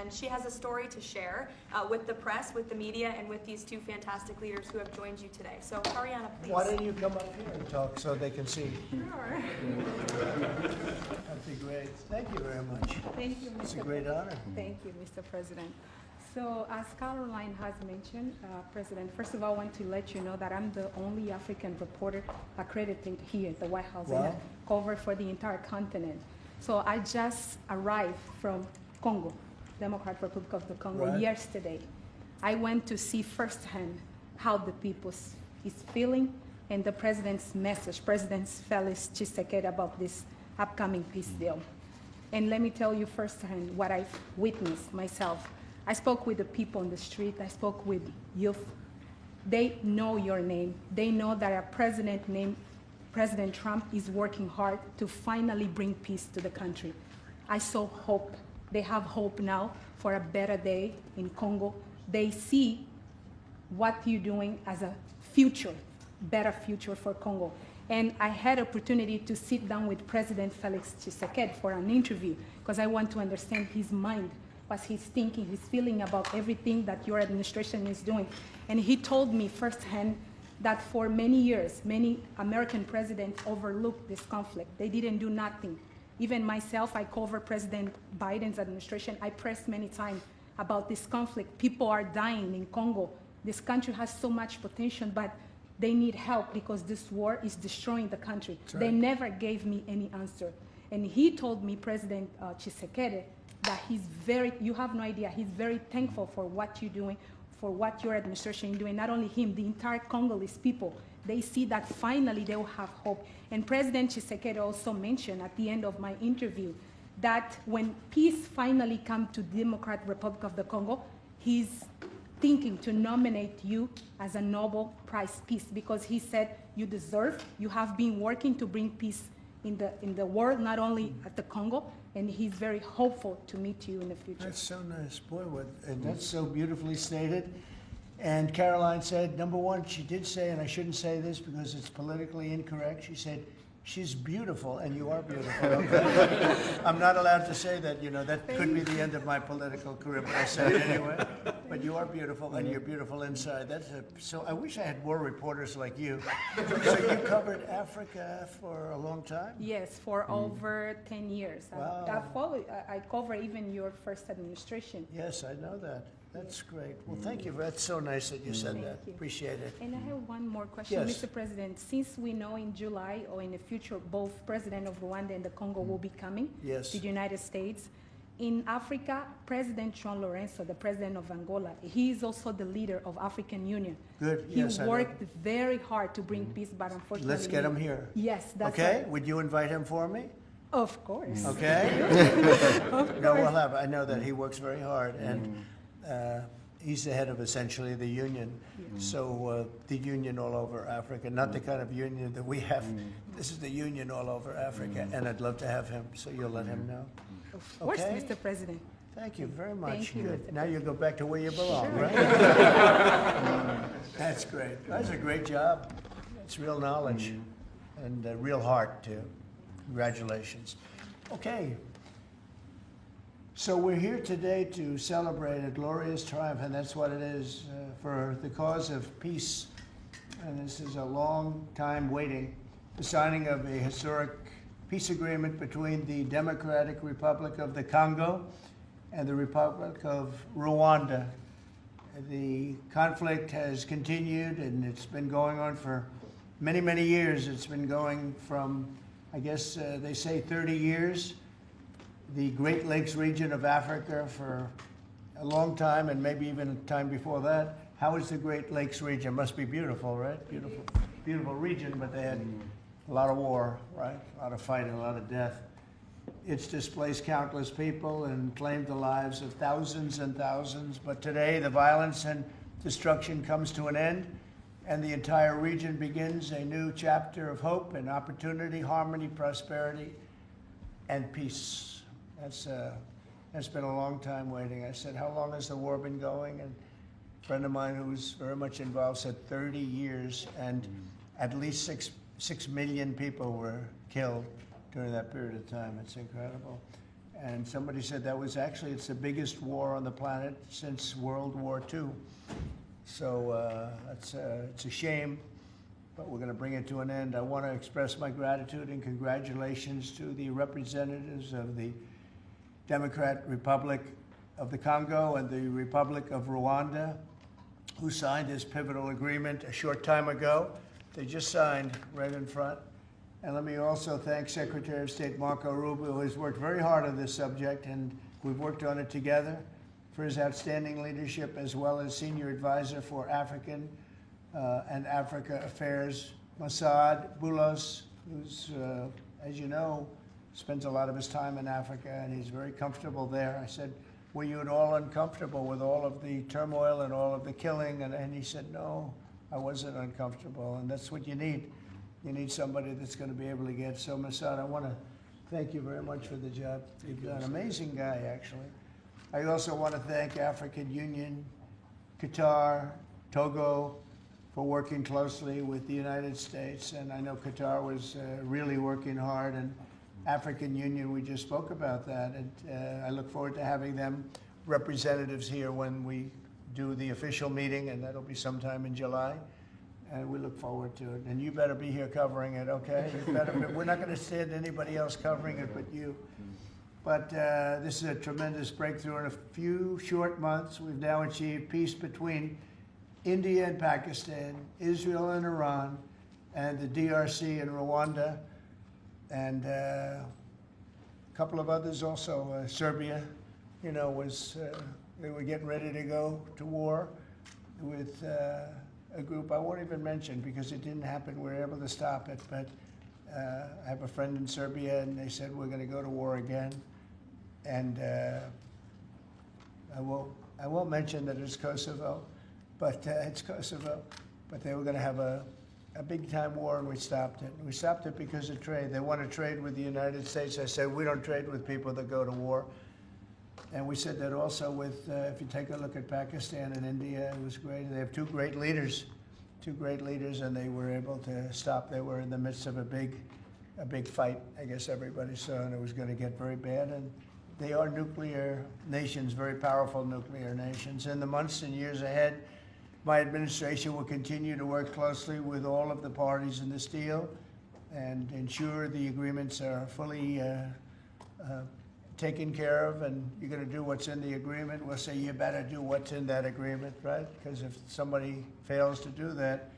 and she has a story to share with the press, with the media, and with these two fantastic leaders who have joined you today. So, Ariana, please. Why don't you come up here and talk so they can see? Sure. That'd be great. Thank you very much. Thank you, Mr. It's a great honor. Thank you, Mr. President. So, as Caroline has mentioned, President, first of all, I want to let you know that I'm the only African reporter accredited here at the White House and I cover for the entire continent. So I just arrived from Congo, Democratic Republic of the Congo, yesterday. I went to see firsthand how the people is feeling and the president's message, President Felix Tshisekedi, about this upcoming peace deal. And let me tell you firsthand what I've witnessed myself. I spoke with the people on the street. I spoke with youth. They know your name. They know that a president named President Trump is working hard to finally bring peace to the country. I saw hope. They have hope now for a better day in Congo. They see what you're doing as a future, better future for Congo. And I had opportunity to sit down with President Felix Tshisekedi for an interview because I want to understand his mind, what he's thinking, his feeling about everything that your administration is doing. And he told me firsthand that for many years, many American presidents overlooked this conflict. They didn't do nothing. Even myself, I cover President Biden's administration. I pressed many times about this conflict. People are dying in Congo. This country has so much potential, but they need help because this war is destroying the country. Right. They never gave me any answer. And he told me, President Tshisekedi, that he's very, you have no idea, he's very thankful for what you're doing, for what your administration is doing. Not only him, the entire Congolese people. They see that finally they will have hope. And President Tshisekedi also mentioned at the end of my interview that when peace finally comes to the Democratic Republic of the Congo, he's thinking to nominate you as a Nobel Prize Peace because he said you deserve, you have been working to bring peace in the world, not only at the Congo, and he's very hopeful to meet you in the future. That's so nice, boy, and that's so beautifully stated. And Caroline said, number one, she did say, and I shouldn't say this because it's politically incorrect, she said, she's beautiful, and you are beautiful. Okay? I'm not allowed to say that, you know, that could be the end of my political career, but I said it anyway. But you are beautiful, and you're beautiful inside. So I wish I had more reporters like you. So you covered Africa for a long time? Yes, for over 10 years. Wow. I cover even your first administration. Yes, I know that. That's great. Well, thank you. That's so nice that you said that. Appreciate it. And I have one more question, Yes. Mr. President. Since we know in July or in the future, both President of Rwanda and the Congo will be coming to the United States. In Africa, President João Lourenço, the president of Angola, he is also the leader of African Union. Good. He worked very hard to bring peace, but unfortunately... Let's get him here. Yes, that's okay? right. Would you invite him for me? Of course. Okay? Of course. No, we'll have. I know that he works very hard, and he's the head of essentially the union. So the union all over Africa, not the kind of union that we have. This is the union all over Africa, and I'd love to have him. So you'll let him know. Of course, Mr. President. Thank you very much. Thank you. Good. Now you go back to where you belong, right? That's great. That's a great job. It's real knowledge and real heart, too. Congratulations. Okay. So we're here today to celebrate a glorious triumph, and that's what it is, for the cause of peace. And this is a long time waiting, the signing of a historic peace agreement between the Democratic Republic of the Congo and the Republic of Rwanda. The conflict has continued, and it's been going on for many, many years. It's been going from, I guess they say 30 years. The Great Lakes region of Africa for a long time, and maybe even time before that. How is the Great Lakes region? Must be beautiful, right? Beautiful, beautiful region, but they had a lot of war, right? A lot of fighting, a lot of death. It's displaced countless people and claimed the lives of thousands and thousands. But today, the violence and destruction comes to an end, and the entire region begins a new chapter of hope and opportunity, harmony, prosperity, and peace. That's been a long time waiting. I said, how long has the war been going? And a friend of mine who's very much involved said 30 years, and at least 6 million people were killed during that period of time. It's incredible. And somebody said that was actually, it's the biggest war on the planet since World War II. So it's a shame, but we're going to bring it to an end. I want to express my gratitude and congratulations to the representatives of the Democratic Republic of the Congo and the Republic of Rwanda, who signed this pivotal agreement a short time ago. They just signed right in front. And let me also thank Secretary of State Marco Rubio, who has worked very hard on this subject, and we've worked on it together, for his outstanding leadership, as well as Senior Advisor for African and Africa Affairs, Mossad Boulos, who's, as you know, spends a lot of his time in Africa, and he's very comfortable there. I said, were you at all uncomfortable with all of the turmoil and all of the killing? And he said, no, I wasn't uncomfortable, and that's what you need. You need somebody that's going to be able to get. So, Mossad, I want to thank you very much for the job you've done. Amazing guy, actually. I also want to thank African Union, Qatar, Togo, for working closely with the United States. And I know Qatar was really working hard, and African Union, we just spoke about that. And I look forward to having them representatives here when we do the official meeting, and that'll be sometime in July. And we look forward to it. And you better be here covering it, okay? You better be, we're not going to stand anybody else covering it but you. But this is a tremendous breakthrough. In a few short months, we've now achieved peace between India and Pakistan, Israel and Iran, and the DRC and Rwanda, and a couple of others also. Serbia, you know, was they were getting ready to go to war with a group I won't even mention because it didn't happen. We were able to stop it, but I have a friend in Serbia, and they said we're going to go to war again. And I won't mention that it's Kosovo, but it's Kosovo. But they were going to have a big time war, and we stopped it. We stopped it because of trade. They want to trade with the United States. I said we don't trade with people that go to war. And we said that also with, if you take a look at Pakistan and India, it was great. They have two great leaders, and they were able to stop. They were in the midst of a big fight, I guess everybody saw, and it was going to get very bad. And they are nuclear nations, very powerful nuclear nations. In the months and years ahead, my administration will continue to work closely with all of the parties in this deal and ensure the agreements are fully taken care of, and you're going to do what's in the agreement. We'll say you better do what's in that agreement, right? Because if somebody fails to do that,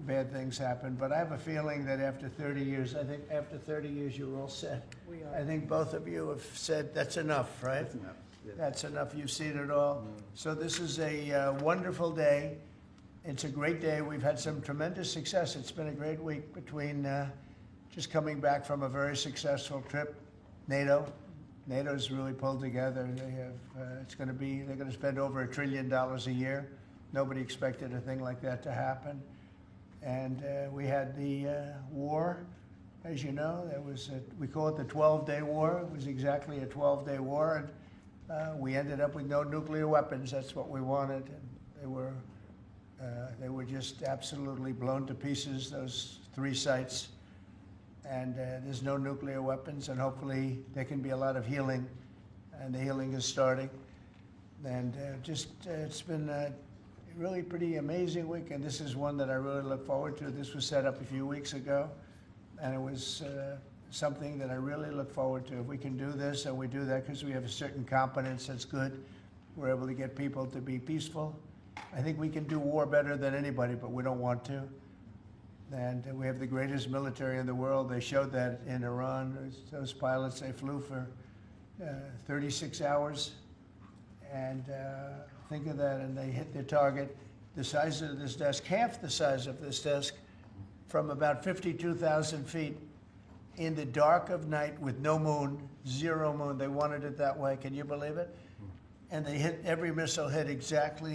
bad things happen. But I have a feeling that after 30 years, I think after 30 years, you're all set. We are. I think both of you have said that's enough, right? That's enough. Yes. That's enough. You've seen it all. So this is a wonderful day. It's a great day. We've had some tremendous success. It's been a great week between just coming back from a very successful trip, NATO's really pulled together. They have, they're going to spend over $1 trillion a year. Nobody expected a thing like that to happen. And we had the war, as you know. We call it the 12-day war. It was exactly a 12-day war. And we ended up with no nuclear weapons. That's what we wanted. And they were just absolutely blown to pieces, those 3 sites. And there's no nuclear weapons, and hopefully there can be a lot of healing, and the healing is starting. And it's been a really pretty amazing week, and this is one that I really look forward to. This was set up a few weeks ago, and it was something that I really look forward to. If we can do this, and we do that because we have a certain competence that's good, we're able to get people to be peaceful. I think we can do war better than anybody, but we don't want to. And we have the greatest military in the world. They showed that in Iran. Those pilots, they flew for 36 hours. And think of that, and they hit their target. The size of this desk, half the size of this desk, from about 52,000 feet in the dark of night with no moon, 0 moon. They wanted it that way. Can you believe it? And they hit, every missile hit exactly